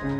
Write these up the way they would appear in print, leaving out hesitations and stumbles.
Praise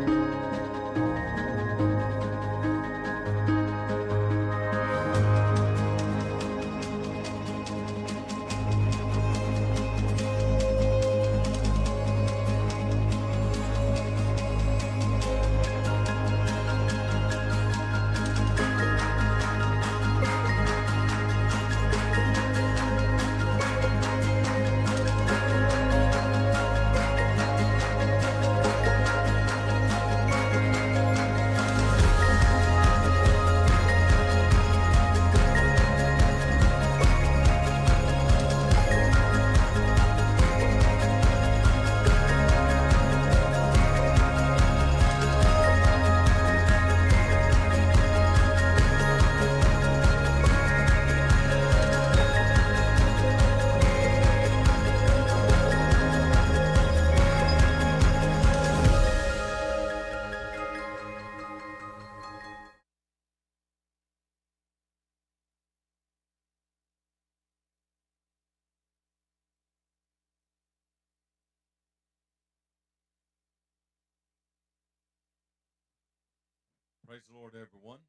the Lord, everyone.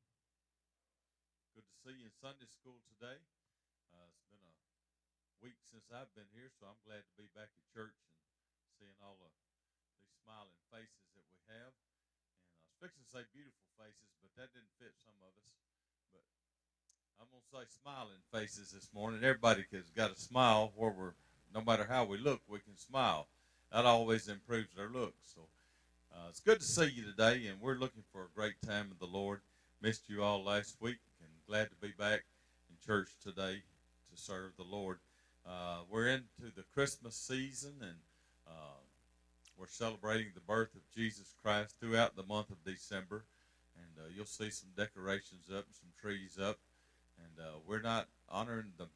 Good to see you in Sunday school today. It's been a week since I've been here, so I'm glad to be back at church and seeing all of these smiling faces that we have. And I was fixing to say beautiful faces, but that didn't fit some of us. But I'm going to say smiling faces this morning. Everybody has got a smile where no matter how we look, we can smile. That always improves their look. So it's good to see you today, and we're looking for a great time of the Lord. Missed you all last week, and glad to be back in church today to serve the Lord. We're into the Christmas season, and we're celebrating the birth of Jesus Christ throughout the month of December. And you'll see some decorations up and some trees up. And we're not honoring the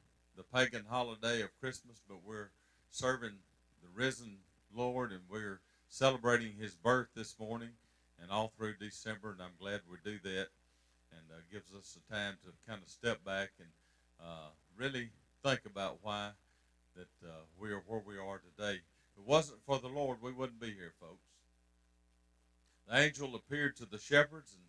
pagan holiday of Christmas, but we're serving the risen Lord, and we're celebrating his birth this morning and all through December, and I'm glad we do that, and gives us a time to kind of step back and really think about why that we are where we are today. If it wasn't for the Lord, we wouldn't be here, folks. The angel appeared to the shepherds, and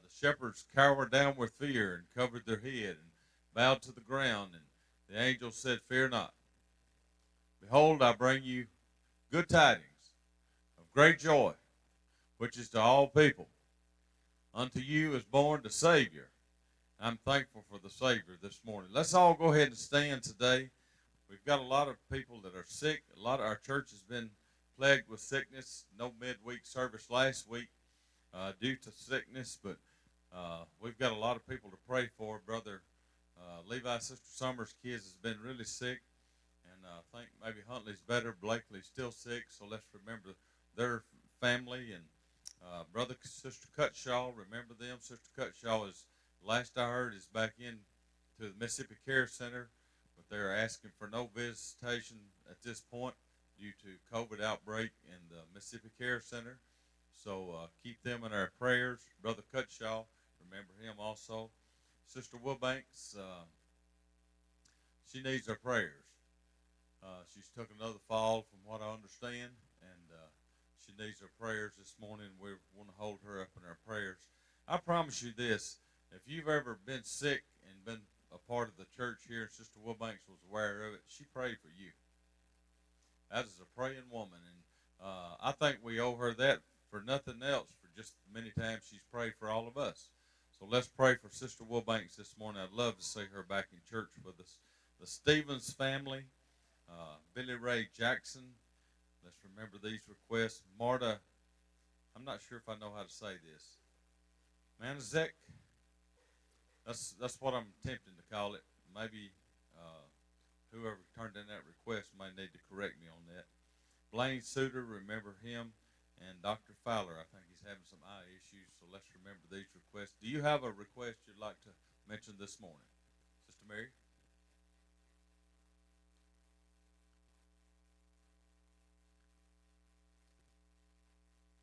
the shepherds cowered down with fear and covered their head and bowed to the ground, and the angel said, "Fear not. Behold, I bring you good tidings of great joy, which is to all people. Unto you is born the Savior." I'm thankful for the Savior this morning. Let's all go ahead and stand today. We've got a lot of people that are sick. A lot of our church has been plagued with sickness. No midweek service last week due to sickness, but we've got a lot of people to pray for. Brother Levi, Sister Summers' kids has been really sick, and I think maybe Huntley's better. Blakely's still sick, so let's remember their family. And Brother Sister Cutshaw, remember them. Sister Cutshaw is, last I heard, is back in to the Mississippi Care Center, but they're asking for no visitation at this point due to COVID outbreak in the Mississippi Care Center. So keep them in our prayers. Brother Cutshaw, remember him also. Sister Wilbanks, she needs our prayers. She's took another fall from what I understand, and she needs our prayers this morning. We want to hold her up in our prayers. I promise you this, if you've ever been sick and been a part of the church here, and Sister Wilbanks was aware of it, she prayed for you. That is a praying woman, and I think we owe her that for nothing else, for just many times she's prayed for all of us. So let's pray for Sister Wilbanks this morning. I'd love to see her back in church with us. The Stevens family, Billy Ray Jackson. Let's remember these requests. Marta, I'm not sure if I know how to say this. Manzek, that's what I'm attempting to call it. Maybe whoever turned in that request may need to correct me on that. Blaine Suter, remember him. And Dr. Fowler, I think he's having some eye issues, so let's remember these requests. Do you have a request you'd like to mention this morning? Sister Mary?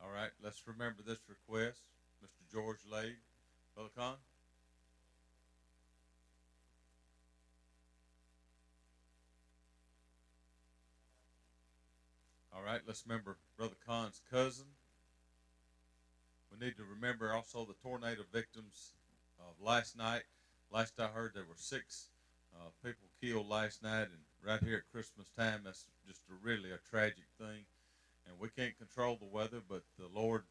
All right, let's remember this request. Mr. George Lade. Brother Con? All right, let's remember Brother Con's cousin. need to remember also the tornado victims of last night. Last I heard, there were six people killed last night, and right here at Christmas time, that's just really a tragic thing. And we can't control the weather, but the Lord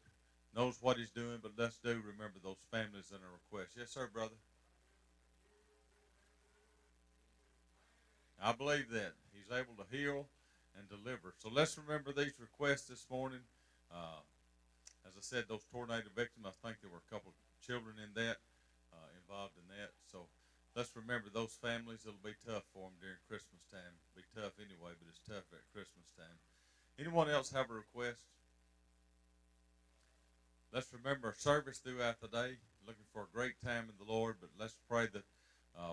knows what He's doing. But let's do remember those families and our requests. Yes, sir, brother. I believe that He's able to heal and deliver. So let's remember these requests this morning. Uh, as I said, those tornado victims, I think there were a couple of children in that, involved in that. So let's remember those families. It'll be tough for them during Christmas time. It'll be tough anyway, but it's tough at Christmas time. Anyone else have a request? Let's remember our service throughout the day. Looking for a great time in the Lord, but let's pray that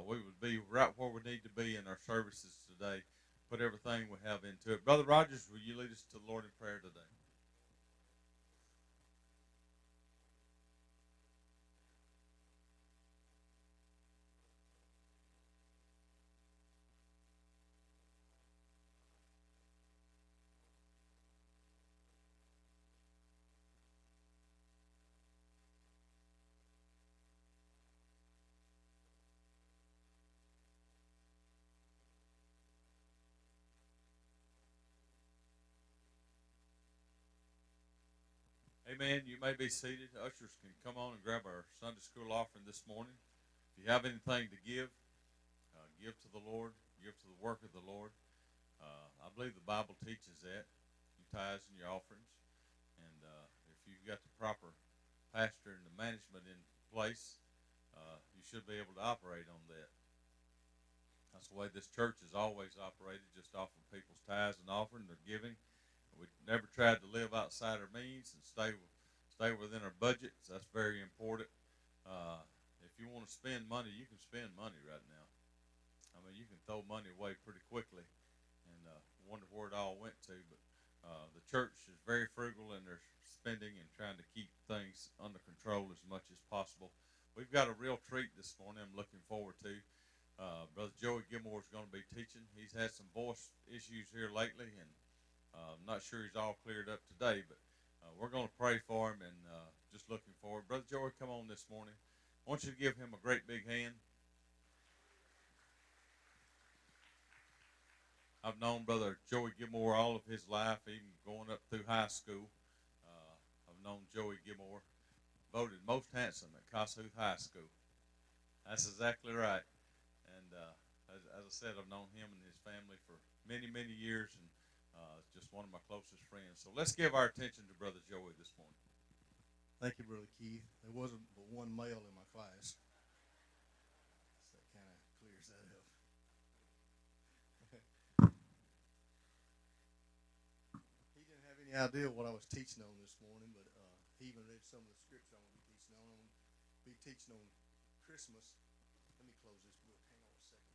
we would be right where we need to be in our services today. Put everything we have into it. Brother Rogers, will you lead us to the Lord in prayer today? Amen. You may be seated. Ushers can come on and grab our Sunday school offering this morning. If you have anything to give to the Lord, give to the work of the Lord. I believe the Bible teaches that. Your tithes and your offerings. And if you've got the proper pastor and the management in place, you should be able to operate on that. That's the way this church has always operated, just offering people's tithes and offering, their giving. We never tried to live outside our means and stay within our budgets. That's very important. If you want to spend money, you can spend money right now. I mean, you can throw money away pretty quickly and wonder where it all went to. But the church is very frugal in their spending and trying to keep things under control as much as possible. We've got a real treat this morning I'm looking forward to. Brother Joey Gilmore is going to be teaching. He's had some voice issues here lately, and I'm not sure he's all cleared up today, but we're going to pray for him and just looking forward. Brother Joey, come on this morning. I want you to give him a great big hand. I've known Brother Joey Gilmore all of his life, even going up through high school. I've known Joey Gilmore, voted most handsome at Kossuth High School. That's exactly right. And as I said, I've known him and his family for many, many years, and just one of my closest friends. So let's give our attention to Brother Joey this morning. Thank you, Brother Keith. There wasn't but one male in my class, so that kind of clears that up. He didn't have any idea what I was teaching on this morning, but he even read some of the scripture I'm going to be teaching on. I'm going to be teaching on Christmas. Let me close this book. Hang on a second.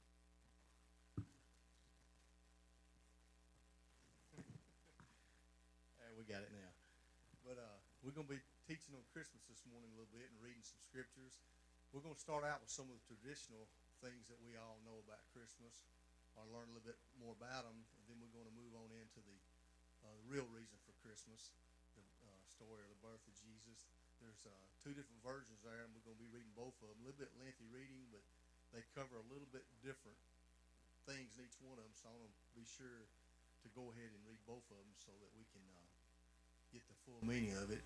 We got it now. But we're going to be teaching on Christmas this morning a little bit and reading some scriptures. We're going to start out with some of the traditional things that we all know about Christmas, or learn a little bit more about them, and then we're going to move on into the real reason for Christmas, the story of the birth of Jesus. There's two different versions there, and we're going to be reading both of them. A little bit lengthy reading, but they cover a little bit different things in each one of them, so I'm going to be sure to go ahead and read both of them so that we can get the full meaning of it.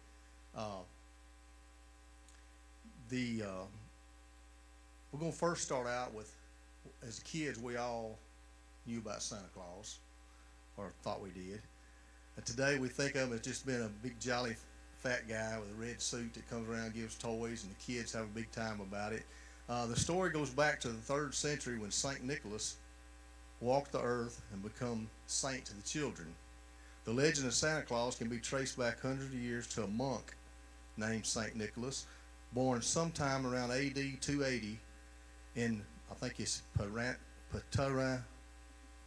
We're going to first start out with, as kids, we all knew about Santa Claus, or thought we did. And today we think of him as just being a big jolly fat guy with a red suit that comes around and gives toys, and the kids have a big time about it. The story goes back to the 3rd century when St. Nicholas walked the earth and become saint to the children. The legend of Santa Claus can be traced back hundreds of years to a monk named St. Nicholas, born sometime around AD 280 in, I think it's Patara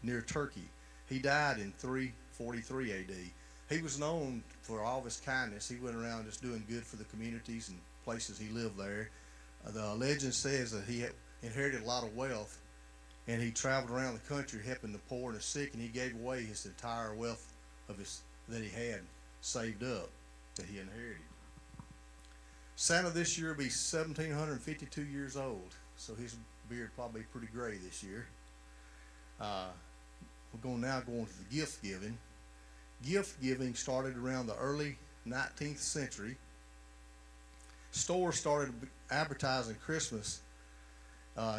near Turkey. He died in 343 AD. He was known for all of his kindness. He went around just doing good for the communities and places he lived there. The legend says that he had inherited a lot of wealth, and he traveled around the country helping the poor and the sick, and he gave away his entire wealth of his that he had saved up, that he inherited. Santa this year will be 1,752 years old, so his beard probably pretty gray this year. We're going to now go on to the gift giving. Gift giving started around the early 19th century. Stores started advertising Christmas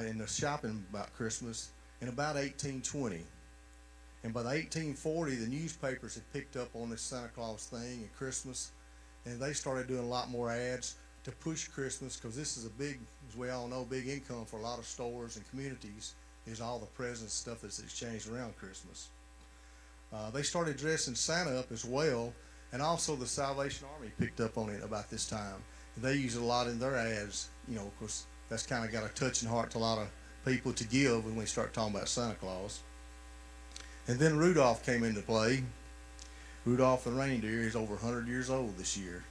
in the shopping about Christmas in about 1820. And by the 1840, the newspapers had picked up on this Santa Claus thing and Christmas, and they started doing a lot more ads to push Christmas, because this is a big, as we all know, big income for a lot of stores and communities, is all the presents stuff that's exchanged around Christmas. They started dressing Santa up as well, and also the Salvation Army picked up on it about this time. And they use it a lot in their ads, you know, of course, that's kind of got a touching heart to a lot of people to give when we start talking about Santa Claus. And then Rudolph came into play. Rudolph the reindeer is over 100 years old this year.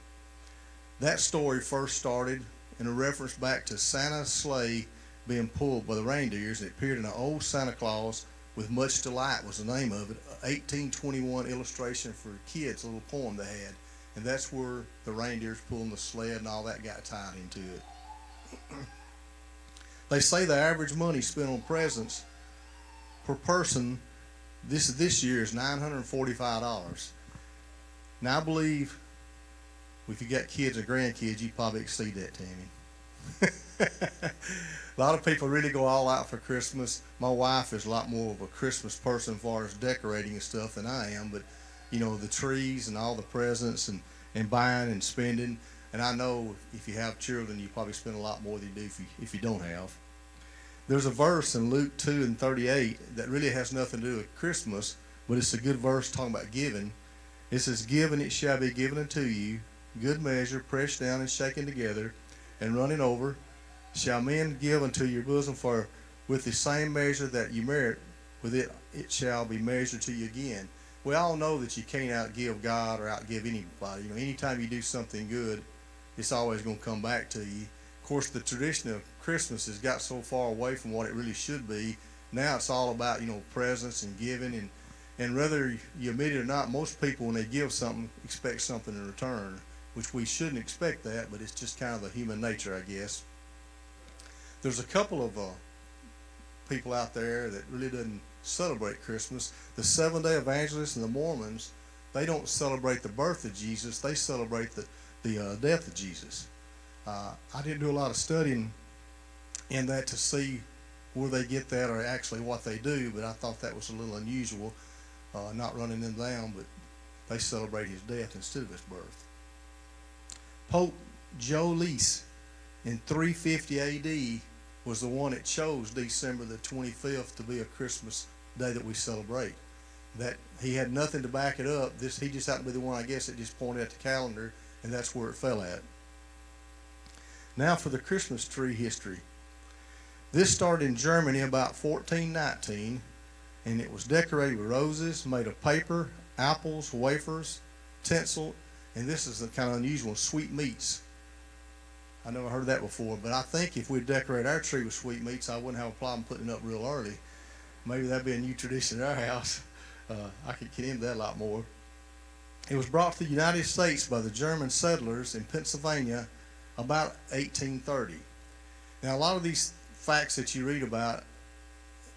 That story first started in a reference back to Santa's sleigh being pulled by the reindeers. It appeared in an old Santa Claus with Much Delight was the name of it, 1821 illustration for kids, a little poem they had. And that's where the reindeers pulling the sled and all that got tied into it. They say the average money spent on presents per person this year is $945. Now I believe if you got kids or grandkids, you probably exceed that, Tammy. A lot of people really go all out for Christmas. My wife is a lot more of a Christmas person as far as decorating and stuff than I am, but you know, the trees and all the presents and buying and spending. And I know if you have children, you probably spend a lot more than you do if you don't have. There's a verse in Luke 2:38 that really has nothing to do with Christmas, but it's a good verse talking about giving. It says, "Give and it shall be given unto you, good measure, pressed down and shaken together, and running over, shall men give unto your bosom, for with the same measure that you merit, with it shall be measured to you again." We all know that you can't outgive God or outgive anybody. You know, anytime you do something good, it's always going to come back to you. Of course, the tradition of Christmas has got so far away from what it really should be. Now it's all about, you know, presents and giving, and whether you admit it or not, most people when they give something expect something in return, which we shouldn't expect that, but it's just kind of the human nature, I guess. There's a couple of people out there that really doesn't celebrate Christmas. The Seventh-day Evangelists and the Mormons, they don't celebrate the birth of Jesus, they celebrate the death of Jesus. I didn't do a lot of studying in that to see where they get that or actually what they do, but I thought that was a little unusual, not running them down, but they celebrate his death instead of his birth. Pope Josephus in 350 AD was the one that chose December the 25th to be a Christmas day that we celebrate. That he had nothing to back it up. He just happened to be the one, I guess, that just pointed at the calendar, and that's where it fell at. Now for the Christmas tree history. This started in Germany about 1419, and it was decorated with roses made of paper, apples, wafers, tinsel, and this is the kind of unusual, sweetmeats. I never heard that before, but I think if we decorate our tree with sweetmeats, I wouldn't have a problem putting it up real early. Maybe that'd be a new tradition in our house. I could get into that a lot more. It was brought to the United States by the German settlers in Pennsylvania about 1830. Now, a lot of these facts that you read about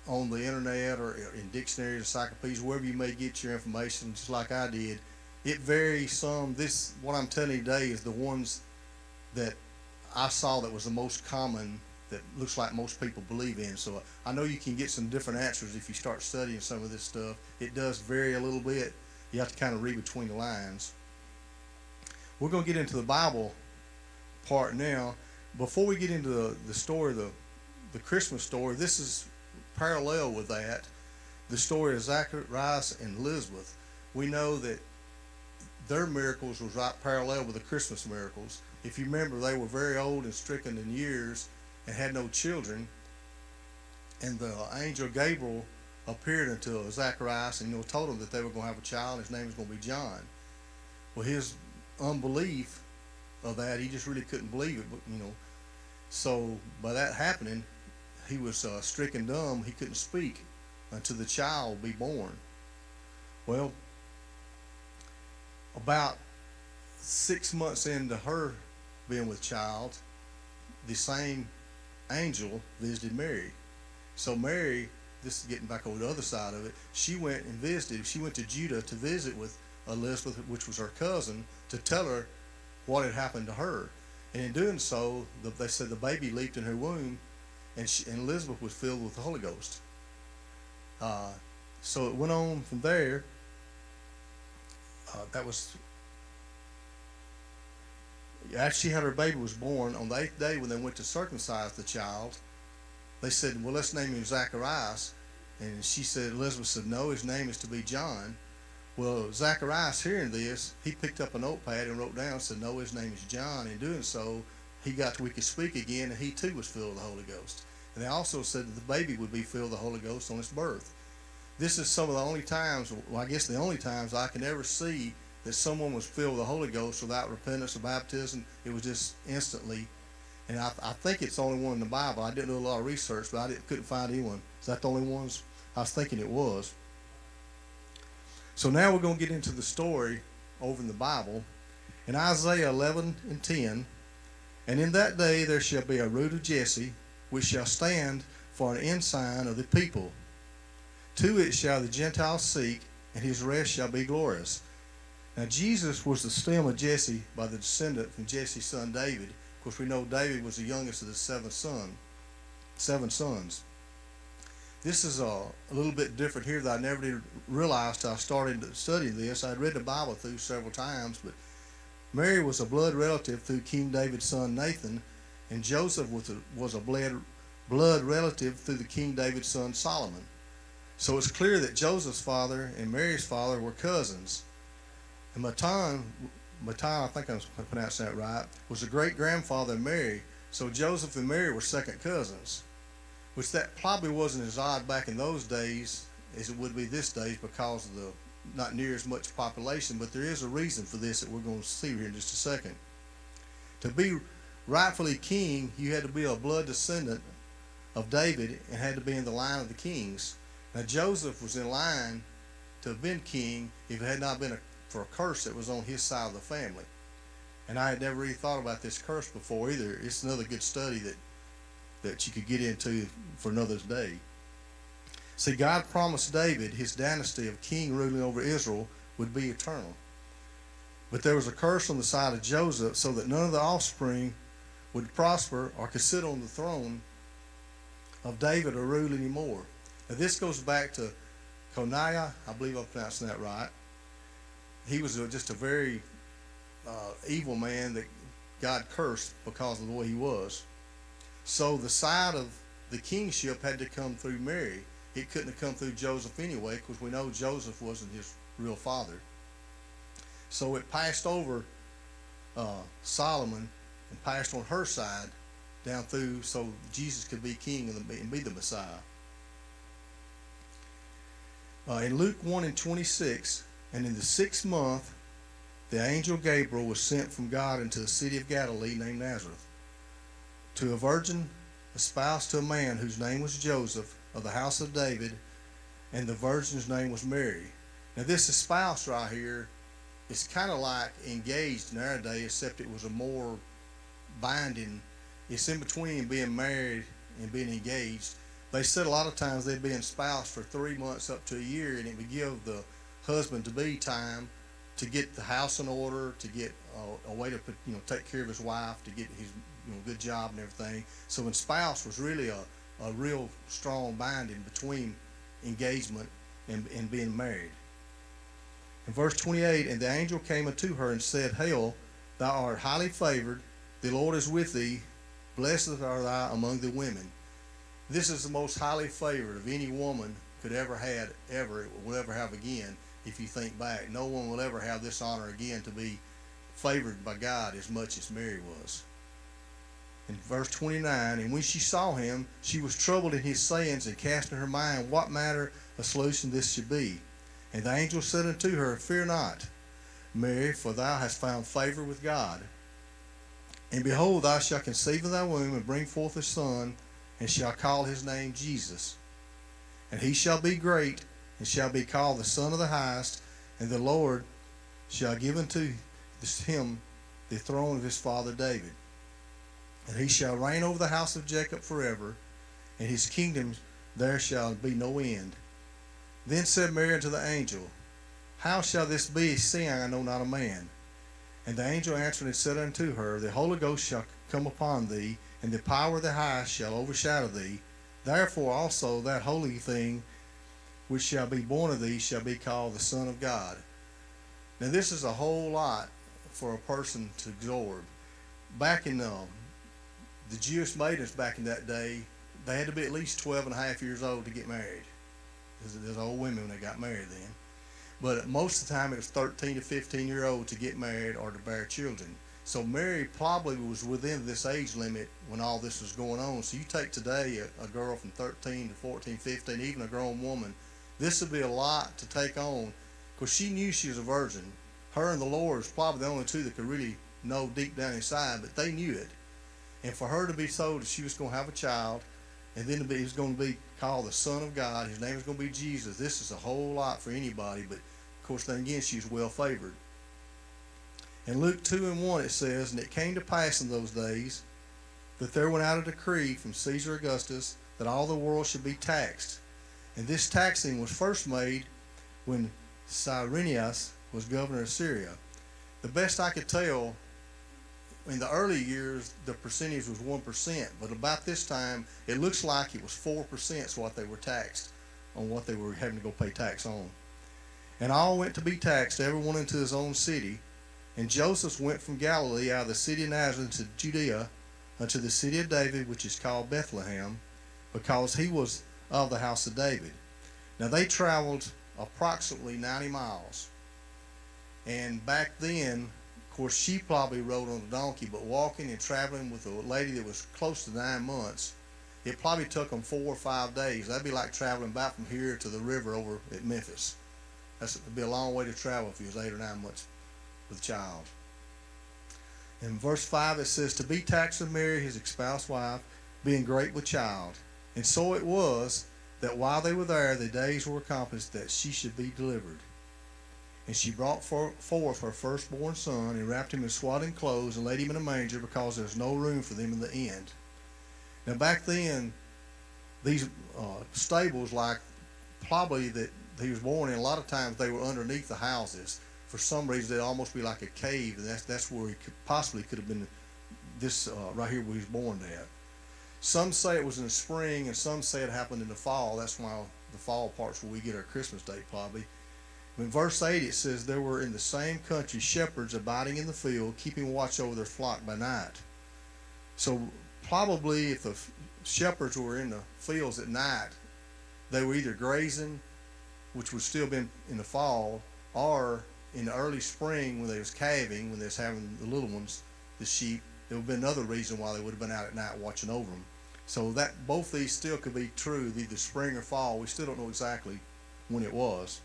on the internet or in dictionaries, encyclopedias, wherever you may get your information, just like I did, it varies some. What I'm telling you today is the ones that I saw that was the most common, that looks like most people believe in. So I know you can get some different answers if you start studying some of this stuff. It does vary a little bit. You have to kind of read between the lines. We're going to get into the Bible part now. Before we get into the story, the Christmas story, this is parallel with that. The story of Zacharias and Elizabeth. We know that their miracles was right parallel with the Christmas miracles. If you remember, they were very old and stricken in years and had no children. And the angel Gabriel appeared unto Zacharias and told him that they were going to have a child. And his name was going to be John. Well, his unbelief of that, he just really couldn't believe it. But so by that happening, he was stricken dumb. He couldn't speak until the child be born. Well, about 6 months into her being with child, the same angel visited Mary. So Mary, this is getting back over the other side of it, she went and visited. She went to Judah to visit with Elizabeth, which was her cousin, to tell her what had happened to her. And in doing so, they said the baby leaped in her womb, and Elizabeth was filled with the Holy Ghost. So it went on from there. That was after she had her baby was born. On the 8th day, when they went to circumcise the child, they said, "Well, let's name him Zacharias." And she said, Elizabeth said, "No, his name is to be John." Well, Zacharias, hearing this, he picked up a notepad and wrote down, said, "No, his name is John." In doing so, he got to where he could speak again, and he too was filled with the Holy Ghost. And they also said that the baby would be filled with the Holy Ghost on its birth. This is some of the only times, well, I guess the only times I can ever see that someone was filled with the Holy Ghost without repentance or baptism. It was just instantly. And I think it's the only one in the Bible. I didn't do a lot of research, but couldn't find anyone. Is that the only ones? I was thinking it was. So now we're going to get into the story over in the Bible. In Isaiah 11:10, "And in that day there shall be a root of Jesse, which shall stand for an ensign of the people. To it shall the Gentiles seek, and his rest shall be glorious." Now Jesus was the stem of Jesse by the descendant from Jesse's son David. Of course, we know David was the youngest of the seven sons. This is a little bit different here that I never did realize till I started studying this. I'd read the Bible through several times, but Mary was a blood relative through King David's son Nathan, and Joseph was a blood relative through the King David's son Solomon. So it's clear that Joseph's father and Mary's father were cousins. And Matan, I think I'm pronouncing that right, was the great-grandfather of Mary. So Joseph and Mary were second cousins, which that probably wasn't as odd back in those days as it would be this days because of the not near as much population. But there is a reason for this that we're going to see here in just a second. To be rightfully king, you had to be a blood descendant of David and had to be in the line of the kings. Now Joseph was in line to have been king if it had not been for a curse that was on his side of the family. And I had never really thought about this curse before either. It's another good study that you could get into for another day. See, God promised David his dynasty of king ruling over Israel would be eternal. But there was a curse on the side of Joseph so that none of the offspring would prosper or could sit on the throne of David or rule anymore. Now this goes back to Coniah, I believe I'm pronouncing that right. He was just a very evil man that God cursed because of the way he was. So the side of the kingship had to come through Mary. It couldn't have come through Joseph anyway, because we know Joseph wasn't his real father. So it passed over Solomon and passed on her side down through so Jesus could be king and be the Messiah. In Luke 1:26, "And in the 6th month, the angel Gabriel was sent from God into the city of Galilee named Nazareth, to a virgin espoused to a man whose name was Joseph of the house of David, and the virgin's name was Mary." Now this espoused right here is kind of like engaged in our day, except it was a more binding. It's in between being married and being engaged. They said a lot of times they'd be espoused for 3 months up to a year, and it would give the husband-to-be time to get the house in order, to get a way to take care of his wife, to get his good job and everything. So espoused was really a real strong binding between engagement and being married. In verse 28, "And the angel came unto her and said, Hail, thou art highly favored, the Lord is with thee, blessed art thou among the women." This is the most highly favored of any woman could ever will ever have again. If you think back, no one will ever have this honor again, to be favored by God as much as Mary was. In verse 29, "And when she saw him, she was troubled in his sayings, and cast in her mind what manner of solution this should be. And the angel said unto her, Fear not, Mary, for thou hast found favor with God. And behold, thou shalt conceive in thy womb, and bring forth a son, and shalt call his name Jesus. And he shall be great, and shall be called the Son of the Highest, and the Lord shall give unto him the throne of his father David. And he shall reign over the house of Jacob forever, and his kingdom there shall be no end. Then said Mary unto the angel, How shall this be, seeing I know not a man? And the angel answered and said unto her, The Holy Ghost shall come upon thee, and the power of the highest shall overshadow thee. Therefore also that holy thing which shall be born of thee shall be called the Son of God. Now this is a whole lot for a person to absorb. Back in the Jewish maidens back in that day, they had to be at least 12 and a half years old to get married. There's old women when they got married then. But most of the time it was 13 to 15-year-old to get married or to bear children. So Mary probably was within this age limit when all this was going on. So you take today a girl from 13 to 14, 15, even a grown woman, this would be a lot to take on, because she knew she was a virgin. Her and the Lord was probably the only two that could really know deep down inside, but they knew it. And for her to be told that she was going to have a child, and then he was going to be called the Son of God, his name is going to be Jesus, this is a whole lot for anybody. But of course, then again, she was well favored. In Luke 2:1 it says, And it came to pass in those days that there went out a decree from Caesar Augustus that all the world should be taxed. And this taxing was first made when Cyrenius was governor of Syria. The best I could tell, in the early years, the percentage was 1%, but about this time, it looks like it was 4% is what they were taxed on, what they were having to go pay tax on. And all went to be taxed, everyone into his own city. And Joseph went from Galilee out of the city of Nazareth to Judea unto the city of David, which is called Bethlehem, because he was of the house of David. Now they traveled approximately 90 miles. And back then, of course, she probably rode on a donkey, but walking and traveling with a lady that was close to 9 months, it probably took them 4 or 5 days. That'd be like traveling back from here to the river over at Memphis. That'd be a long way to travel if you was 8 or 9 months with a child. In verse 5 it says, To be taxed of Mary, his espoused wife, being great with child. And so it was that while they were there, the days were accomplished that she should be delivered. And she brought forth her firstborn son, and wrapped him in swaddling clothes, and laid him in a manger, because there was no room for them in the inn. Now back then, these stables, like probably that he was born in, a lot of times they were underneath the houses. For some reason, they'd almost be like a cave, and that's where he possibly could have been, this right here where he was born at. Some say it was in the spring, and some say it happened in the fall. That's why the fall part's where we get our Christmas Day, probably. In verse 8 it says, There were in the same country shepherds abiding in the field, keeping watch over their flock by night. So probably if the shepherds were in the fields at night, they were either grazing, which would still been in the fall, or in the early spring when they was calving, when they was having the little ones, the sheep. There would have been another reason why they would have been out at night watching over them. So that both these still could be true, either spring or fall. We still don't know exactly when it was.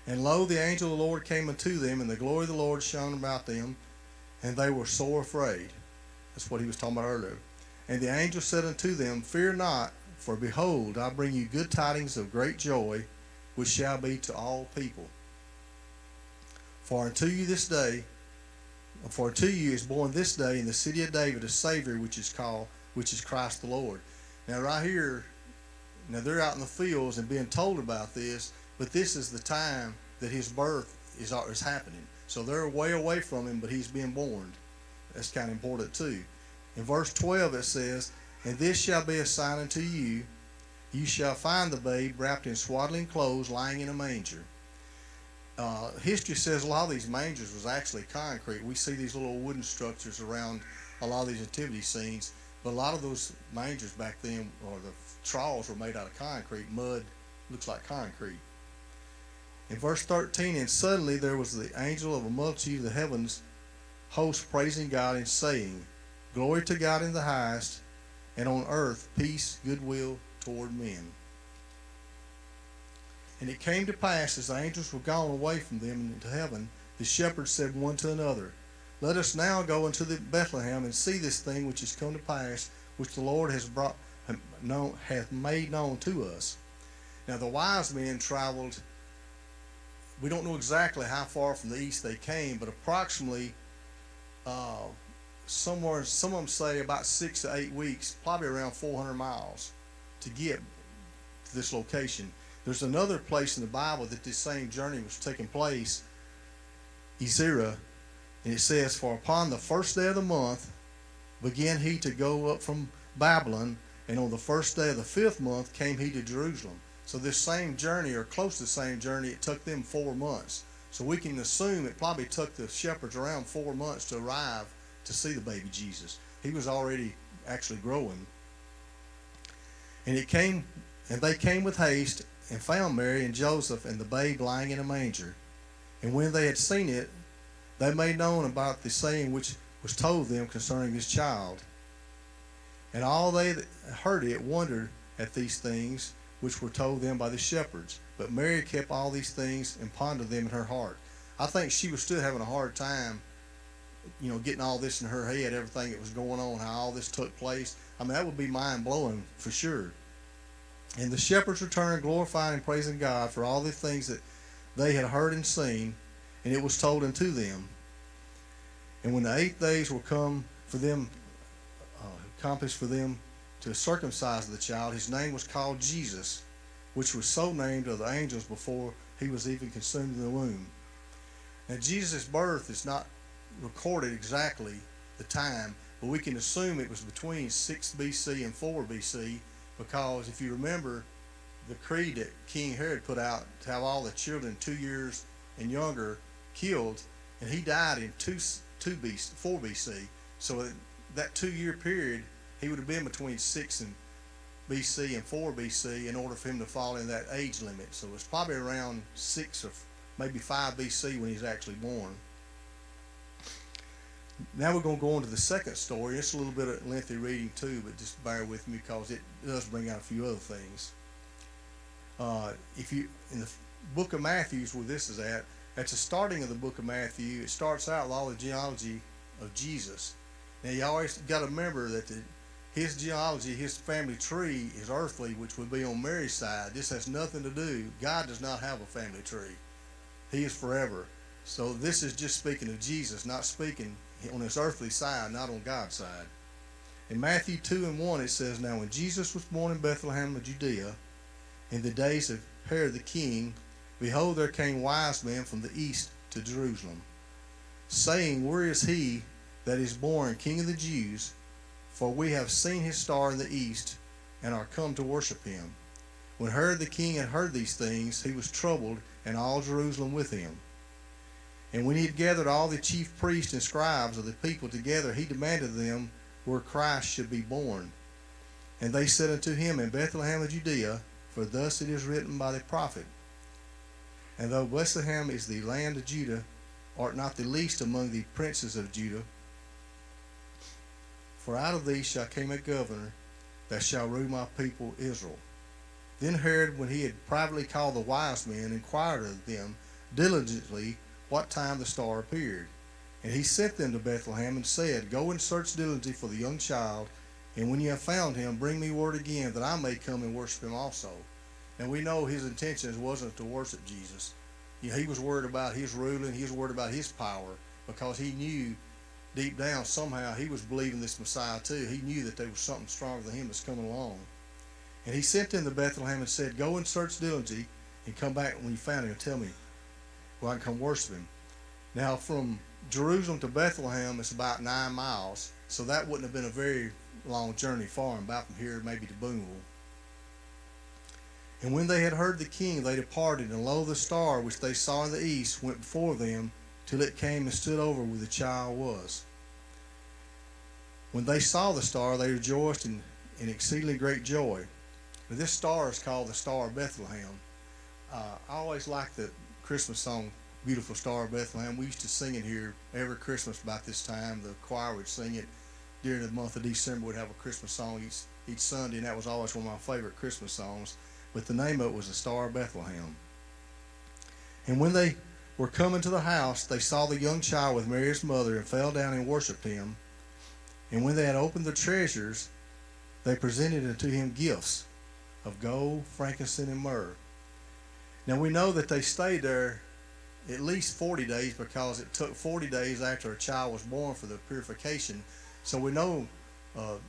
And lo, the angel of the Lord came unto them, and the glory of the Lord shone about them, and they were sore afraid. That's what he was talking about earlier. And the angel said unto them, Fear not, for behold, I bring you good tidings of great joy, which shall be to all people. For unto you is born this day in the city of David a Savior, which is Christ the Lord. Now right here, now they're out in the fields and being told about this, but this is the time that his birth is happening. So they're way away from him, but he's being born. That's kind of important too. In verse 12 it says, And this shall be a sign unto you, you shall find the babe wrapped in swaddling clothes, lying in a manger. History says a lot of these mangers was actually concrete. We see these little wooden structures around a lot of these nativity scenes, but a lot of those mangers back then, or the troughs, were made out of concrete. Mud looks like concrete. In verse 13, And suddenly there was the angel of a multitude of the heavens host praising God and saying, Glory to God in the highest, and on earth peace, goodwill toward men. And it came to pass, as the angels were gone away from them into heaven, the shepherds said one to another, Let us now go into Bethlehem, and see this thing which is come to pass, which the Lord hath made known to us. Now the wise men traveled, we don't know exactly how far from the east they came, but approximately somewhere, some of them say about 6 to 8 weeks, probably around 400 miles to get to this location. There's another place in the Bible that this same journey was taking place, Ezra, and it says, "For upon the first day of the month began he to go up from Babylon, and on the first day of the 5th month came he to Jerusalem." So this same journey, or close to the same journey, it took them 4 months. So we can assume it probably took the shepherds around 4 months to arrive to see the baby Jesus. He was already actually growing. And they came with haste and found Mary and Joseph and the babe lying in a manger. And when they had seen it, they made known about the saying which was told them concerning this child. And all they that heard it wondered at these things which were told them by the shepherds. But Mary kept all these things and pondered them in her heart. I think she was still having a hard time, getting all this in her head, everything that was going on, how all this took place. I mean, that would be mind-blowing for sure. And the shepherds returned, glorifying and praising God for all the things that they had heard and seen, and it was told unto them. And when the 8 days were come for them, accomplished for them to circumcise the child, his name was called Jesus, which was so named of the angels before he was even consumed in the womb. Now, Jesus' birth is not recorded exactly the time, but we can assume it was between 6 BC and 4 BC, because if you remember the creed that King Herod put out to have all the children 2 years and younger killed, and he died in 4 BC. So that 2-year period, he would have been between 6 BC and 4 BC in order for him to fall in that age limit. So it's probably around 6 or maybe 5 BC when he's actually born. Now we're going to go on to the second story. It's a little bit of lengthy reading too, but just bear with me because it does bring out a few other things. In the book of Matthew, where this is at the starting of the book of Matthew, it starts out with all the genealogy of Jesus. Now you always got to remember that his genealogy, his family tree is earthly, which would be on Mary's side. This has nothing to do. God does not have a family tree. He is forever. So this is just speaking of Jesus, not speaking on his earthly side, not on God's side. In Matthew 2:1 it says, "Now when Jesus was born in Bethlehem of Judea, in the days of Herod the king, behold, there came wise men from the east to Jerusalem, saying, Where is he that is born King of the Jews? For we have seen his star in the east, and are come to worship him. When Herod the king had heard these things, he was troubled, and all Jerusalem with him. And when he had gathered all the chief priests and scribes of the people together, he demanded of them where Christ should be born. And they said unto him, In Bethlehem of Judea, for thus it is written by the prophet, And though Bethlehem is the land of Judah, art not the least among the princes of Judah. For out of thee shall come a governor that shall rule my people Israel. Then Herod, when he had privately called the wise men, inquired of them diligently what time the star appeared. And he sent them to Bethlehem and said, Go and search diligently for the young child, and when you have found him, bring me word again, that I may come and worship him also. And we know his intentions wasn't to worship Jesus. He was worried about his ruling, he was worried about his power, because he knew deep down somehow he was believing this Messiah too. He knew that there was something stronger than him that's coming along. And he sent them to Bethlehem and said, Go and search diligently, and come back when you found him and tell me, well, I can come worship him. Now from Jerusalem to Bethlehem, it's about 9 miles, so that wouldn't have been a very long journey for him, about from here maybe to Boonville. And when they had heard the king, they departed, and lo, the star which they saw in the east went before them, till it came and stood over where the child was. When they saw the star, they rejoiced in exceedingly great joy. Now, this star is called the Star of Bethlehem. I always liked the Christmas song, Beautiful Star of Bethlehem. We used to sing it here every Christmas about this time. The choir would sing it during the month of December. We'd have a Christmas song each Sunday, and that was always one of my favorite Christmas songs. But the name of it was the Star of Bethlehem. And when they were coming to the house, they saw the young child with Mary his mother, and fell down and worshipped him. And when they had opened their treasures, they presented unto him gifts of gold, frankincense, and myrrh. Now we know that they stayed there at least 40 days because it took 40 days after a child was born for the purification. So we know that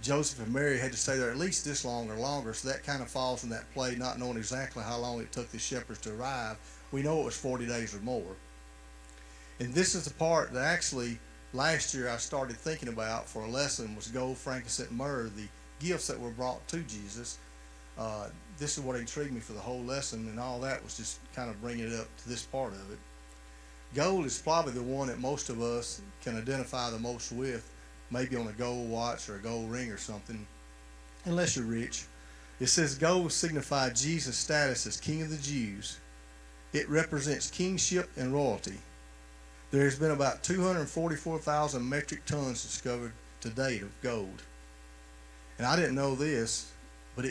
Joseph and Mary had to stay there at least this long or longer. So that kind of falls in that play, not knowing exactly how long it took the shepherds to arrive. We know it was 40 days or more. And this is the part that actually last year I started thinking about for a lesson was gold, frankincense, and myrrh, the gifts that were brought to Jesus. This is what intrigued me for the whole lesson, and all that was just kind of bringing it up to this part of it. Gold is probably the one that most of us can identify the most with, maybe on a gold watch or a gold ring or something, unless you're rich. It says gold signified Jesus' status as King of the Jews. It represents kingship and royalty. There has been about 244,000 metric tons discovered to date of gold. And I didn't know this, but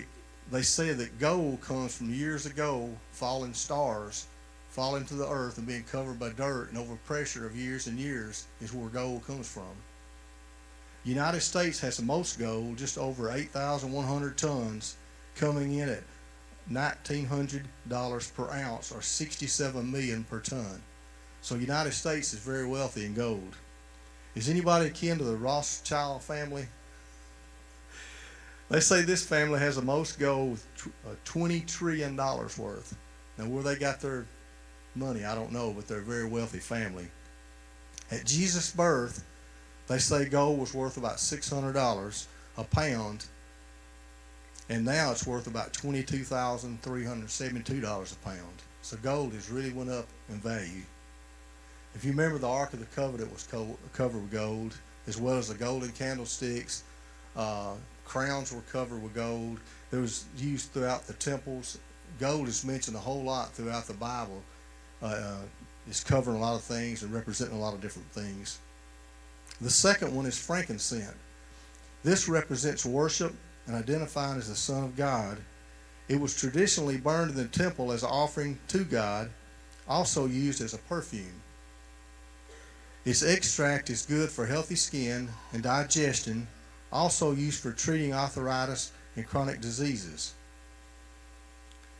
they say that gold comes from years ago, falling stars, falling to the earth and being covered by dirt, and over pressure of years and years is where gold comes from. The United States has the most gold, just over 8,100 tons, coming in at $1,900 per ounce, or $67 million per ton. So the United States is very wealthy in gold. Is anybody akin to the Rothschild family? They say this family has the most gold, $20 trillion worth. Now, where they got their money, I don't know, but they're a very wealthy family. At Jesus' birth, they say gold was worth about $600 a pound, and now it's worth about $22,372 a pound. So gold has really went up in value. If you remember, the Ark of the Covenant was covered with gold, as well as the golden candlesticks. Crowns were covered with gold. It was used throughout the temples. Gold is mentioned a whole lot throughout the Bible. It's covering a lot of things and representing a lot of different things. The second one is frankincense. This represents worship and identifying as the Son of God. It was traditionally burned in the temple as an offering to God, also used as a perfume. Its extract is good for healthy skin and digestion, also used for treating arthritis and chronic diseases.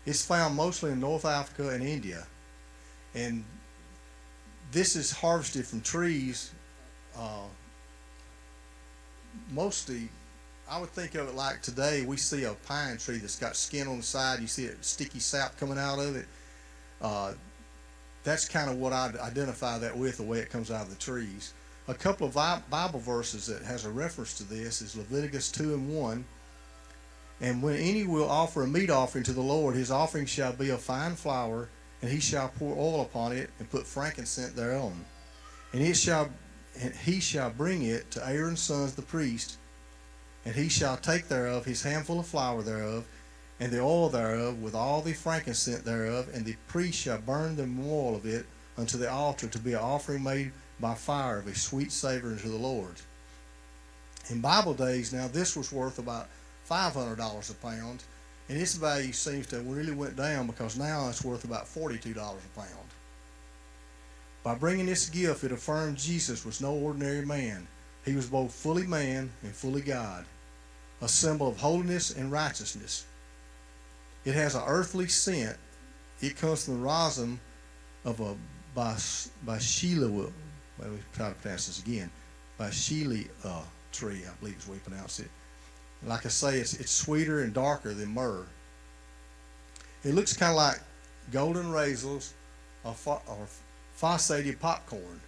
It's found mostly in North Africa and India. And this is harvested from trees. Mostly, I would think of it like today, we see a pine tree that's got skin on the side. You see it, sticky sap coming out of it. That's kind of what I'd identify that with, the way it comes out of the trees. A couple of Bible verses that has a reference to this is Leviticus 2:1. And when any will offer a meat offering to the Lord, his offering shall be of fine flour, and he shall pour oil upon it and put frankincense thereon. And he shall bring it to Aaron's sons the priest, and he shall take thereof his handful of flour thereof, and the oil thereof, with all the frankincense thereof, and the priest shall burn the memorial of it unto the altar to be an offering made by fire of a sweet savor unto the Lord. In Bible days, now this was worth about $500 a pound, and its value seems to have really went down because now it's worth about $42 a pound. By bringing this gift, it affirmed Jesus was no ordinary man. He was both fully man and fully God, a symbol of holiness and righteousness. It has an earthly scent. It comes from the rosin of a Bathsheba. Let me try to pronounce this again. Bathsheba tree, I believe is the way you pronounce it. Like I say, it's sweeter and darker than myrrh. It looks kind of like golden raisins or phosphated popcorn.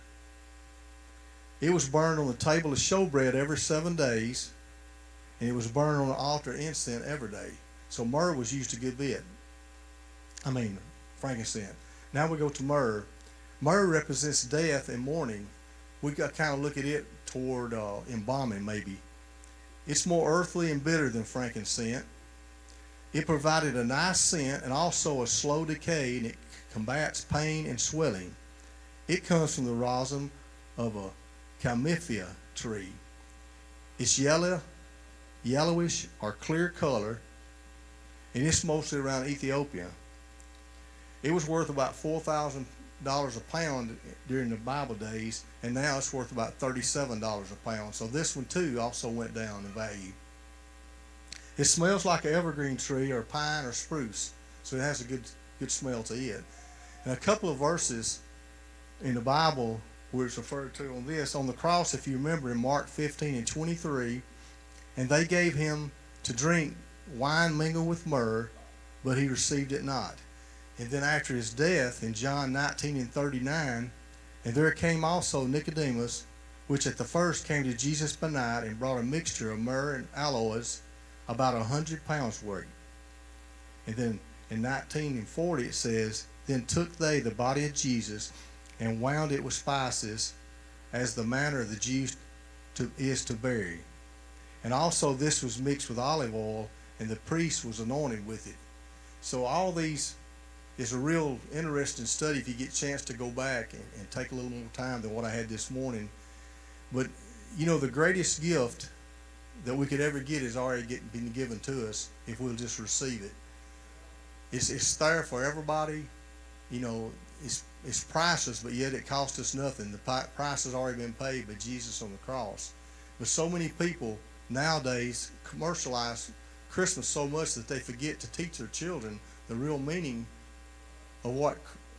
It was burned on the table of showbread every 7 days, and it was burned on the altar incense every day. So myrrh was used a good bit. Frankincense. Now we go to myrrh. Myrrh represents death and mourning. We got kind of look at it toward embalming, maybe. It's more earthly and bitter than frankincense. It provided a nice scent and also a slow decay, and it combats pain and swelling. It comes from the rosin of a Camellia tree. It's yellowish or clear color, and it's mostly around Ethiopia. It was worth about $4,000 a pound during the Bible days, and now it's worth about $37 a pound. So this one too also went down in value. It smells like an evergreen tree or pine or spruce, so it has a good smell to it. And a couple of verses in the Bible where it's referred to on this, on the cross, if you remember in Mark 15 and 23, and they gave him to drink wine mingled with myrrh, but he received it not. And then after his death in John 19 and 39, and there came also Nicodemus, which at the first came to Jesus by night and brought a mixture of myrrh and aloes, about 100 pounds weight. And then in 19 and 40 it says, then took they the body of Jesus and wound it with spices, as the manner of the Jews is to bury. And also this was mixed with olive oil, and the priest was anointed with it. So all these is a real interesting study if you get a chance to go back and take a little more time than what I had this morning. But, you know, the greatest gift that we could ever get is already been given to us if we'll just receive it. It's there for everybody. You know, it's priceless, but yet it cost us nothing. The price has already been paid by Jesus on the cross. But so many people nowadays commercialize Christmas so much that they forget to teach their children the real meaning of what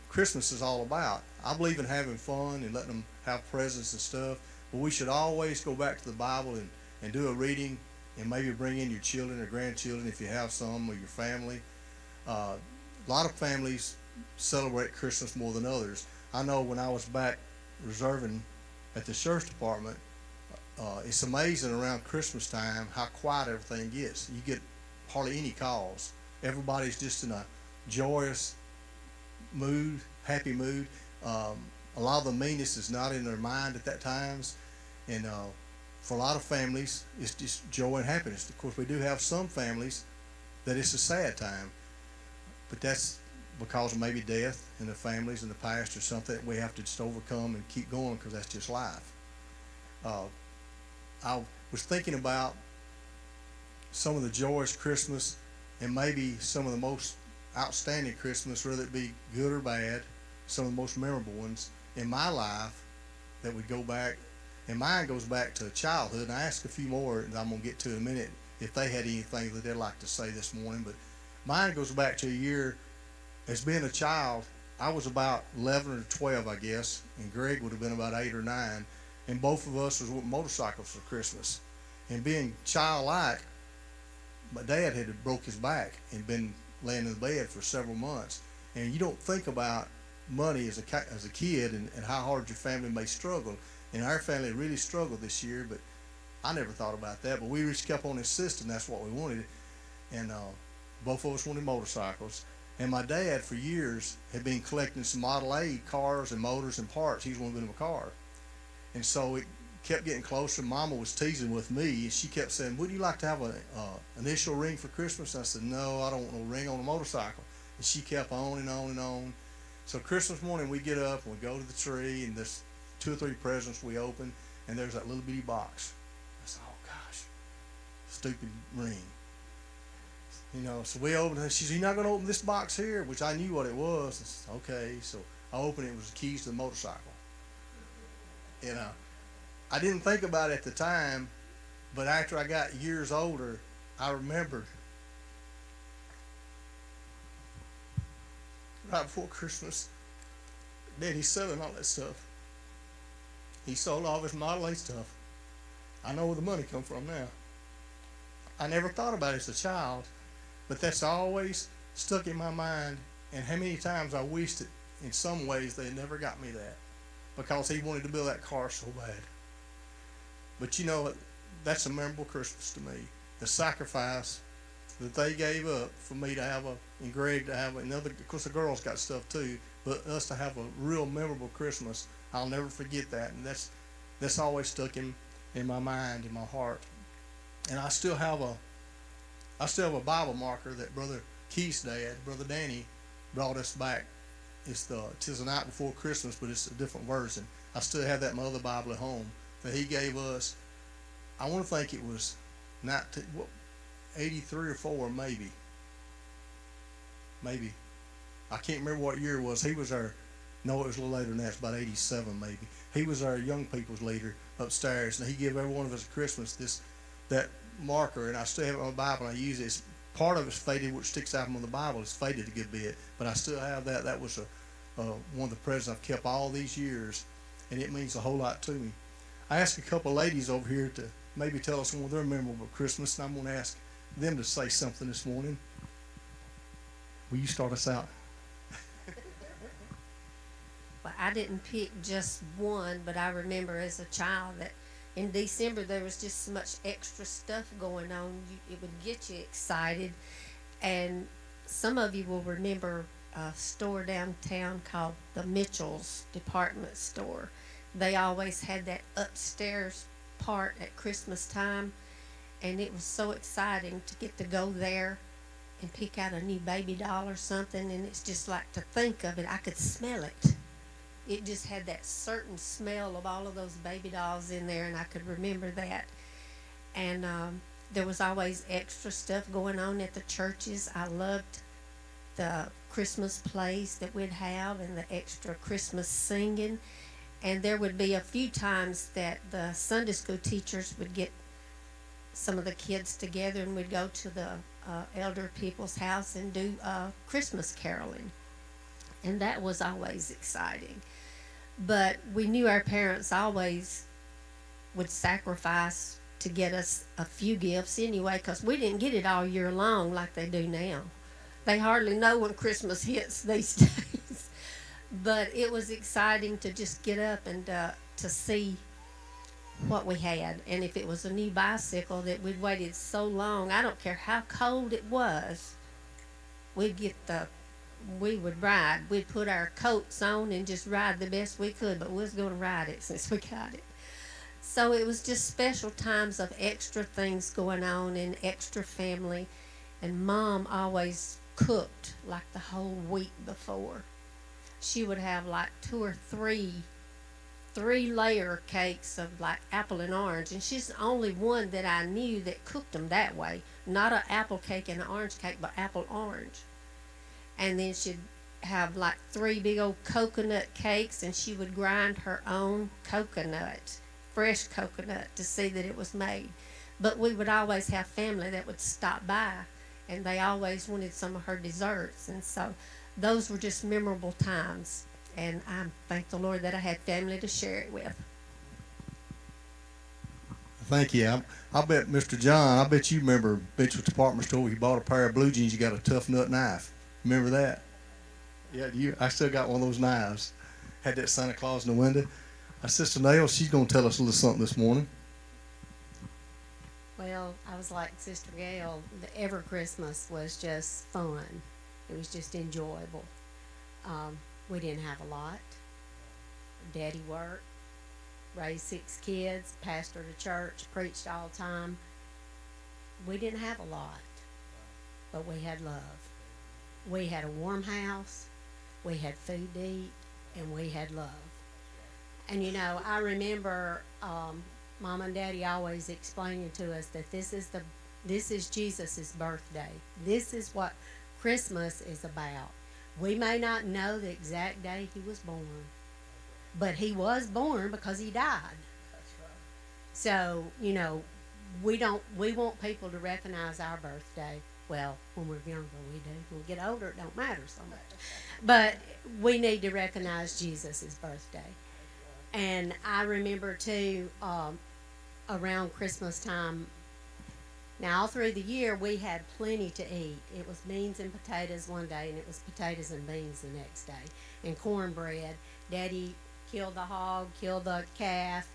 Christmas is all about. I believe in having fun and letting them have presents and stuff, but we should always go back to the Bible and do a reading, and maybe bring in your children or grandchildren if you have some, or your family. A lot of families celebrate Christmas more than others. I know when I was back reserving at the sheriff's department, it's amazing around Christmas time how quiet everything gets. You get hardly any calls. Everybody's just in a joyous mood, happy mood. A lot of the meanness is not in their mind at that times, and for a lot of families, it's just joy and happiness. Of course, we do have some families that it's a sad time, but that's because of maybe death in the families in the past or something that we have to just overcome and keep going, because that's just life. I was thinking about some of the joyous Christmas and maybe some of the most outstanding Christmas, whether it be good or bad, some of the most memorable ones in my life that would go back, and mine goes back to childhood. And I asked a few more that I'm going to get to in a minute if they had anything that they'd like to say this morning, but mine goes back to a year as being a child. I was about 11 or 12, I guess, and Greg would have been about 8 or 9, and both of us was with motorcycles for Christmas. And being childlike, my dad had broke his back and been laying in the bed for several months. And you don't think about money as a kid and how hard your family may struggle. And our family really struggled this year, but I never thought about that. But we just kept on insisting that's what we wanted. And both of us wanted motorcycles. And my dad, for years, had been collecting some Model A cars and motors and parts. He was wanting to build a car. And so it kept getting closer. Mama was teasing with me. She kept saying, would you like to have an initial ring for Christmas? And I said, no, I don't want no ring on a motorcycle. And she kept on and on and on. So Christmas morning, we get up and we go to the tree, and there's 2 or 3 presents we open, and there's that little bitty box. I said, oh, gosh, stupid ring. You know, so we opened it. She said, you're not going to open this box here? Which I knew what it was. I said, okay. So I opened it. It was the keys to the motorcycle. You know, I didn't think about it at the time, but after I got years older, I remembered right before Christmas, Daddy's selling all that stuff. He sold all his Model A stuff. I know where the money come from now. I never thought about it as a child, but that's always stuck in my mind, and how many times I wished it in some ways they never got me that, because he wanted to build that car so bad. But you know, that's a memorable Christmas to me. The sacrifice that they gave up for me to have and Greg to have another. Of course, the girls got stuff too, but us to have a real memorable Christmas, I'll never forget that, and that's always stuck in my mind, in my heart. And I still have a Bible marker that Brother Keith's dad, Brother Danny, brought us back. It's the night before Christmas, but it's a different version. I still have that in my other Bible at home that he gave us. I want to think it was 83 or 4, maybe. I can't remember what year it was. He was no, it was a little later than that. It's about 87, maybe. He was our young people's leader upstairs, and he gave every one of us at Christmas that marker, and I still have it on the Bible, and I use it. Part of it's faded, which sticks out from the Bible. It's faded a good bit, but I still have that. That was one of the presents I've kept all these years, and it means a whole lot to me. I asked a couple of ladies over here to maybe tell us one of their memorable Christmas, and I'm going to ask them to say something this morning. Will you start us out? Well, I didn't pick just one, but I remember as a child that in December there was just so much extra stuff going on. It would get you excited. And some of you will remember a store downtown called the Mitchell's Department Store. They always had that upstairs part at Christmas time, and it was so exciting to get to go there and pick out a new baby doll or something. And it's just like, to think of it, I could smell it. It just had that certain smell of all of those baby dolls in there, and I could remember that. And there was always extra stuff going on at the churches. I loved the Christmas plays that we'd have and the extra Christmas singing. And there would be a few times that the Sunday school teachers would get some of the kids together, and we'd go to the elder people's house and do Christmas caroling. And that was always exciting. But we knew our parents always would sacrifice to get us a few gifts anyway, because we didn't get it all year long like they do now. They hardly know when Christmas hits these days. But it was exciting to just get up and to see what we had. And if it was a new bicycle that we'd waited so long, I don't care how cold it was, we would ride. We'd put our coats on and just ride the best we could, but we was going to ride it since we got it. So it was just special times of extra things going on and extra family. And Mom always cooked like the whole week before. She would have like 2 or 3 layer cakes of like apple and orange, and she's the only one that I knew that cooked them that way. Not an apple cake and an orange cake, but apple orange. And then she'd have like 3 big old coconut cakes, and she would grind her own coconut, fresh coconut, to see that it was made. But we would always have family that would stop by, and they always wanted some of her desserts. And so those were just memorable times, and I thank the Lord that I had family to share it with. Thank you. I bet Mr. John, I bet you remember Mitchell's Department Store. You bought a pair of blue jeans, you got a tough nut knife. Remember that? Yeah, I still got one of those knives. Had that Santa Claus in the window. Our sister Nell, she's going to tell us a little something this morning. Well, I was like Sister Gail. Every Christmas was just fun. It was just enjoyable. We didn't have a lot. Daddy worked, raised 6 kids, pastored a church, preached all the time. We didn't have a lot, but we had love. We had a warm house, we had food to eat, and we had love. And you know, I remember Mom and Daddy always explaining to us that this is Jesus' birthday. This is what Christmas is about. We may not know the exact day he was born, but he was born because he died. So, you know, we want people to recognize our birthday. Well, when we're younger, we do. When we get older, it don't matter so much. But we need to recognize Jesus' birthday. And I remember, too, around Christmas time, now all through the year, we had plenty to eat. It was beans and potatoes one day, and it was potatoes and beans the next day, and cornbread. Daddy killed the hog, killed the calf.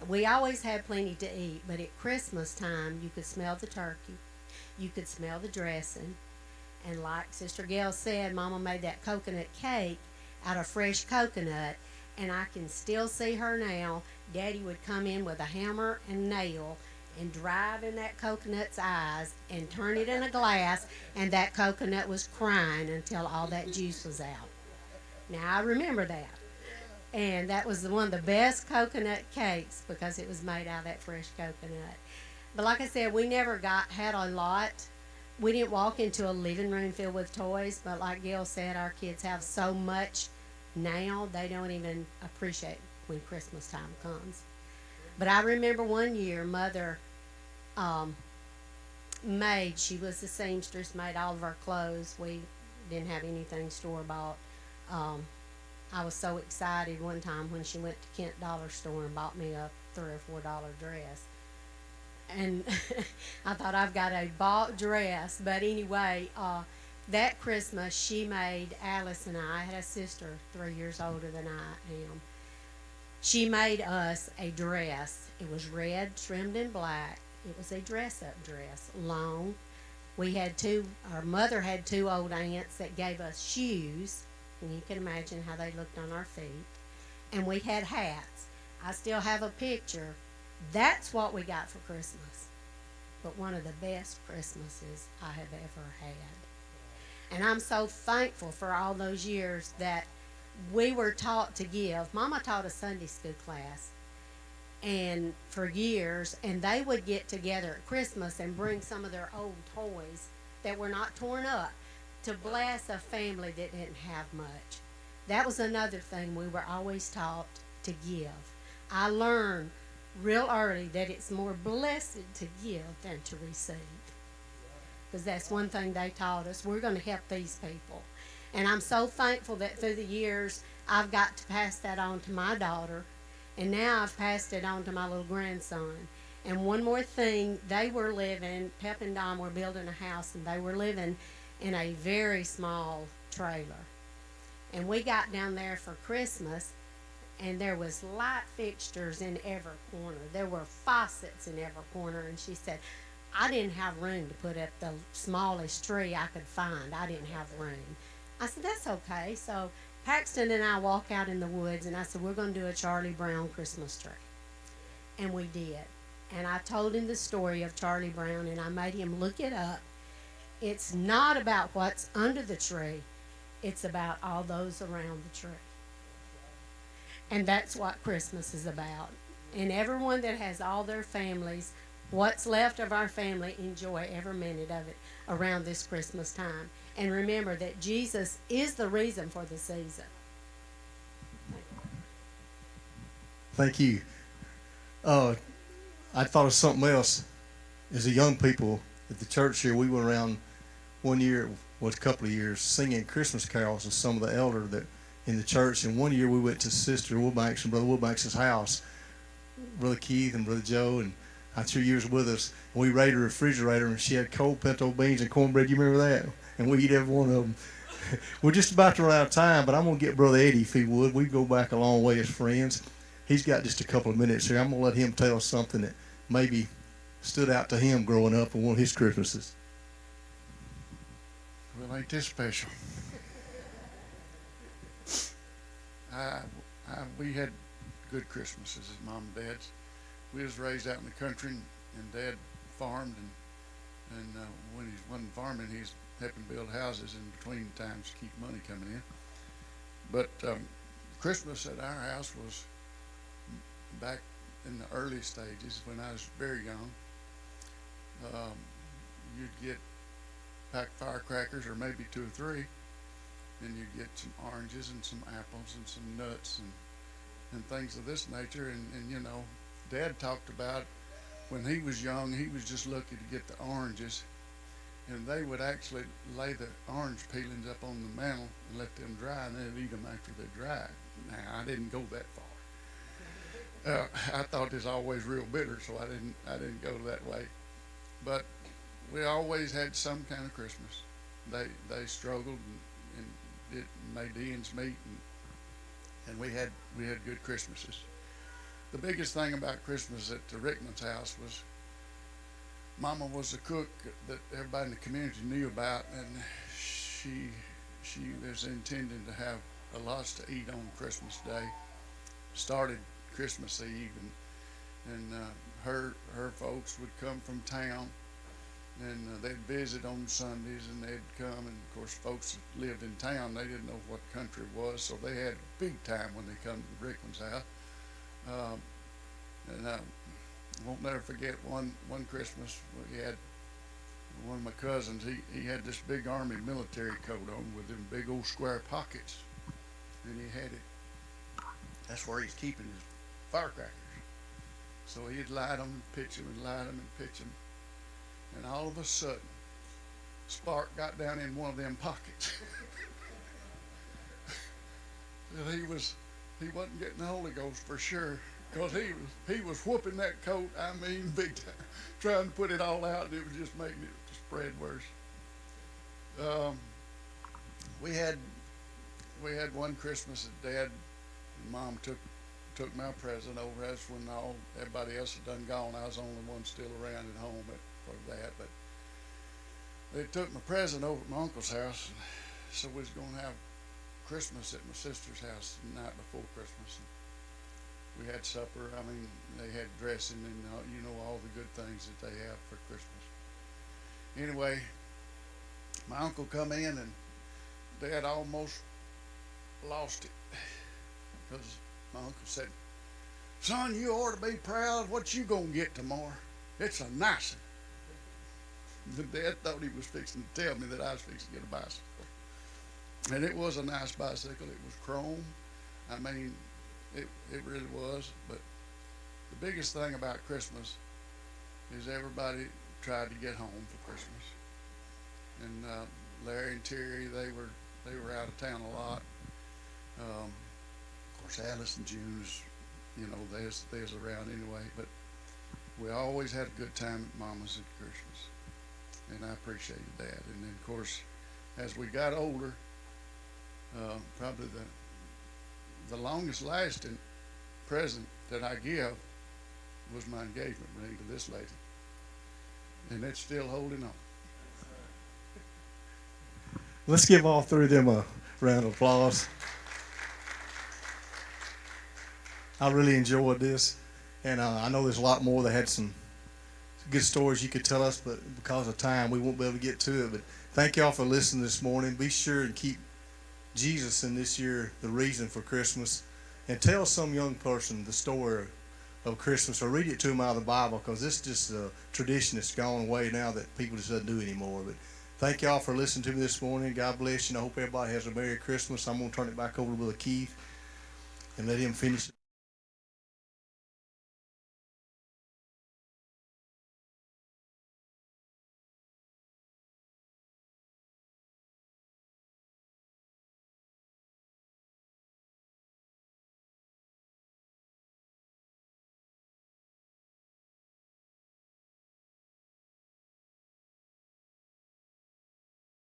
We always had plenty to eat, but at Christmas time, you could smell the turkey. You could smell the dressing. And like Sister Gail said, Mama made that coconut cake out of fresh coconut, and I can still see her now. Daddy would come in with a hammer and nail and drive in that coconut's eyes and turn it in a glass, and that coconut was crying until all that juice was out. Now, I remember that. And that was one of the best coconut cakes because it was made out of that fresh coconut. But like I said, we never had a lot. We didn't walk into a living room filled with toys, but like Gail said, our kids have so much now, they don't even appreciate when Christmas time comes. But I remember one year, Mother she was the seamstress, made all of our clothes. We didn't have anything store-bought. I was so excited one time when she went to Kent Dollar Store and bought me a $3 or $4 dress. And I thought I've got a bought dress. But anyway, that Christmas she made Alice and I had a sister 3 years older than I am. She made us a dress. It was red, trimmed in black. It was a dress-up dress, long. Our mother had two old aunts that gave us shoes, and you can imagine how they looked on our feet. And we had hats. I still have a picture. That's what we got for Christmas. But one of the best Christmases I have ever had. And I'm so thankful for all those years that we were taught to give. Mama taught a Sunday school class, and for years, and they would get together at Christmas and bring some of their old toys that were not torn up to bless a family that didn't have much. That was another thing we were always taught to give. I learned real early that it's more blessed to give than to receive, because that's one thing they taught us. We're going to help these people. And I'm so thankful that through the years I've got to pass that on to my daughter, and now I've passed it on to my little grandson. And one more thing, Pep and Don were building a house, and they were living in a very small trailer. And we got down there for Christmas, and there was light fixtures in every corner. There were faucets in every corner, and she said, I didn't have room to put up the smallest tree I could find. I didn't have room. I said, that's okay. So Paxton and I walk out in the woods, and I said, we're going to do a Charlie Brown Christmas tree. And we did. And I told him the story of Charlie Brown, and I made him look it up. It's not about what's under the tree. It's about all those around the tree. And that's what Christmas is about. And everyone that has all their families, what's left of our family, enjoy every minute of it around this Christmas time. And remember that Jesus is the reason for the season. Thank you. I thought of something else. As a young people at the church here, we went around a couple of years, singing Christmas carols with some of the elder that in the church. And one year we went to Sister Woodbanks and Brother Woodbanks' house, Brother Keith and Brother Joe, and I'm sure you was with us. We raided her refrigerator, and she had cold pinto beans and cornbread. You remember that? And we eat every one of them. We're just about to run out of time, but I'm going to get Brother Eddie, if he would. We go back a long way as friends. He's got just a couple of minutes here. I'm going to let him tell us something that maybe stood out to him growing up on one of his Christmases. Well, ain't this special? We had good Christmases as Mom and Dad's. We was raised out in the country, and Dad farmed, and when he wasn't farming, he was helping build houses in between times to keep money coming in. But Christmas at our house was back in the early stages when I was very young. You'd get packed firecrackers, or maybe 2 or 3, and you'd get some oranges and some apples and some nuts and things of this nature. And you know, Dad talked about when he was young, he was just lucky to get the oranges, and they would actually lay the orange peelings up on the mantle and let them dry, and they'd eat them after they dried. Now, I didn't go that far. I thought it was always real bitter, so I didn't go that way. But we always had some kind of Christmas. They struggled and made the ends meet, and we had good Christmases. The biggest thing about Christmas at the Rickman's house was Mama was a cook that everybody in the community knew about, and she was intending to have a lot to eat on Christmas Day. Started Christmas Eve, and her folks would come from town, and they'd visit on Sundays, and they'd come, and of course folks that lived in town, they didn't know what country it was, so they had a big time when they come to Rickman's house. And I won't never forget one Christmas we had one of my cousins. He had this big army military coat on with them big old square pockets, and he had it. That's where he's keeping his firecrackers. So he'd light them and pitch them and light them and pitch them, and all of a sudden, spark got down in one of them pockets. that he wasn't getting the Holy Ghost for sure, because he was whooping that coat, I mean, big time, trying to put it all out, and it was just making it spread worse. We had one Christmas that Dad and Mom took my present over. That's when everybody else had done gone. I was the only one still around at home for that. But they took my present over at my uncle's house, so we was gonna have Christmas at my sister's house the night before Christmas. And we had supper. I mean, they had dressing and all the good things that they have for Christmas. Anyway, my uncle come in and Dad almost lost it, because my uncle said, "Son, you ought to be proud. What you gonna get tomorrow? It's a nice one." The Dad thought he was fixing to tell me that I was fixing to get a bicycle, and it was a nice bicycle. It was chrome. I mean, it really was. But the biggest thing about Christmas is everybody tried to get home for Christmas, and Larry and Terry, they were out of town a lot. Of course, Alice and June is, they was around anyway, but we always had a good time at Mama's at Christmas, and I appreciated that. And then, of course, as we got older, probably the longest lasting present that I give was my engagement ring to this lady, and it's still holding on. Let's give all three of them a round of applause. I really enjoyed this, and I know there's a lot more that had some good stories you could tell us, but because of time, we won't be able to get to it. But thank y'all for listening this morning. Be sure and keep Jesus in this year the reason for Christmas, and tell some young person the story of Christmas, or read it to them out of the Bible, because this is just a tradition that's gone away now that people just doesn't do anymore. But thank y'all for listening to me this morning. God bless you, and I hope everybody has a Merry Christmas. I'm going to turn it back over to Brother Keith and let him finish.